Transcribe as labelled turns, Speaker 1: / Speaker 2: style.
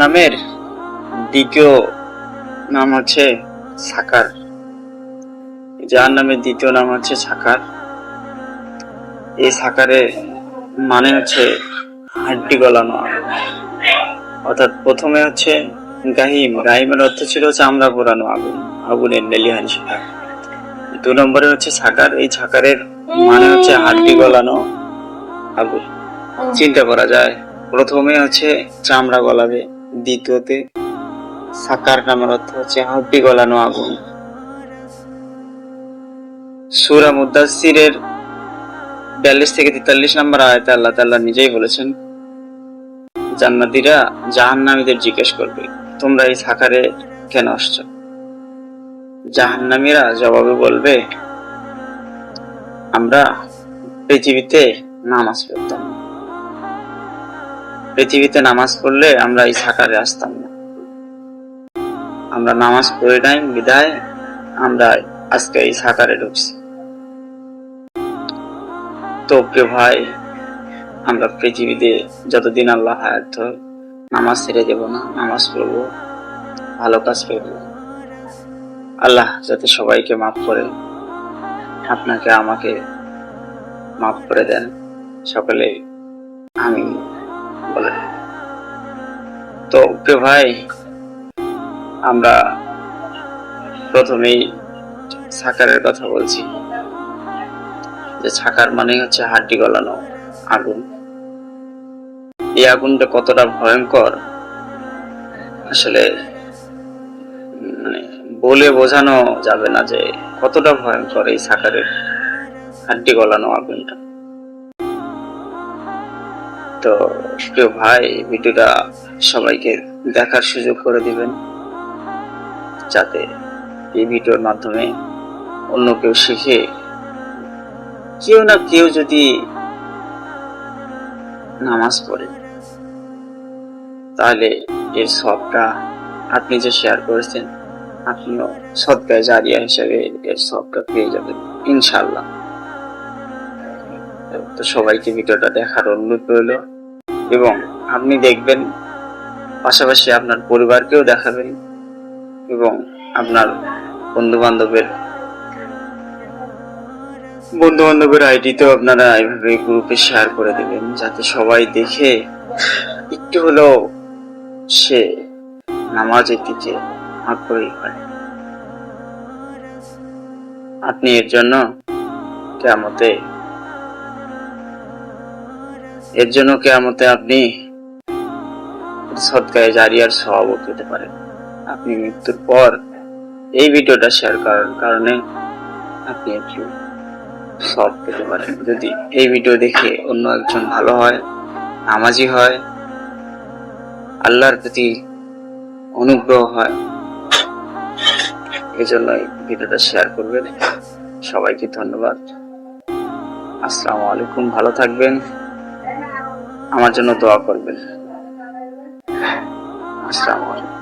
Speaker 1: নামের দ্বিতীয় নাম হচ্ছে সাকার। যার নামের দ্বিতীয় নাম হচ্ছে সাকার। এই সাকারে মানে হচ্ছে হাড্ডি গলানো, অর্থাৎ প্রথমে হচ্ছে গাহিম। গাহিমের অর্থ ছিল চামড়া পোড়ানো আগুন, আগুনের লেলিহান শিখা। 2 নম্বরে হচ্ছে সাকার। এই সাকারের মানে হচ্ছে হাড্ডি গলানো আগুন। চিন্তা করা যায়, প্রথমে হচ্ছে চামড়া গলাবে, দ্বিতীয়তে সাকার নামের অর্থ হচ্ছে হাড্ডি গলানো আগুন। সূরা মুদাসসিরের 42 থেকে 43 নম্বর আয়াতে আল্লাহ তাআলা নিজেই বলেছেন, জান্নাতীরা জাহান্নামীদের জিজ্ঞেস করবে, তোমরা এই সাকারে কেন আসছো? জাহান্নামীরা জবাবে বলবে, আমরা পৃথিবীতে নামাজ পড়তাম না, পৃথিবীতে নামাজ পড়লে আমরা এই সাকারে আসতাম না, আমরা নামাজ পড়ি নাই বিধায় আমরা আজকে এই সাকারে ঢুকছি। তো প্রিয় ভাই, আমরা পৃথিবীতে যতদিন আল্লাহ হায়াত নামাজ ছেড়ে দেব না, নামাজ পড়বো, ভালো কাজ করবো। আল্লাহ যাতে সবাইকে মাফ করে, আপনাকে আমাকে মাফ করে দেন, সকলে আমি বলেন। তো প্রিয় ভাই, আমরা প্রথমেই সাকারের কথা বলছি, যে সাকার মানে হচ্ছে হাড্ডি গলানো আগুন। এই আগুনটা কতটা ভয়ঙ্কর আসলে বলে বোঝানো যাবে না যে কতটা ভয়ঙ্কর এই সাকারের হাড্ডি গলানো আগুনটা। তো প্রিয় ভাই, ভিডিওটা সবাইকে দেখার সুযোগ করে দিবেন, যাতে এই ভিডিওর মাধ্যমে অন্য কেউ শিখে কেউ না কেউ যদি নামাজ পড়ে, তাহলে এর সবটা আপনি যে শেয়ার করেছেন, আপনিও সদকায়ে জারিয়া হিসেবে এর সবটা পেয়ে যাবেন ইনশাআল্লাহ। তো সবাইকে ভিডিওটা দেখার অনুরোধ রইল, এবং আপনি দেখবেন, পাশাপাশি আপনার পরিবারকেও দেখাবেন, এবং আপনার বন্ধু বান্ধবের আইডিতেও আপনারা এইভাবে গ্রুপে শেয়ার করে দেবেন, যাতে সবাই দেখে একটু হলেও সে নামাজের দিকে আগ্রহী হয়। আপনি এর জন্য কিয়ামতে আপনি সদকায়ে জারিয়ার সওয়াবও পেতে পারেন। আপনি মৃত্যুর পর এই ভিডিওটা শেয়ার করার কারণে আপনি একটু সওয়াব পেতে পারেন। যদি এই ভিডিও দেখে অন্য একজন ভালো হয়, নামাজি হয়, আল্লাহর প্রতি অনুগ্রহ হয়, এজন্য এই ভিডিওটা শেয়ার করবেন। সবাইকে ধন্যবাদ। আসসালামু আলাইকুম। ভালো থাকবেন, আমার জন্য দোয়া করবেন। আসসালামু আলাইকুম।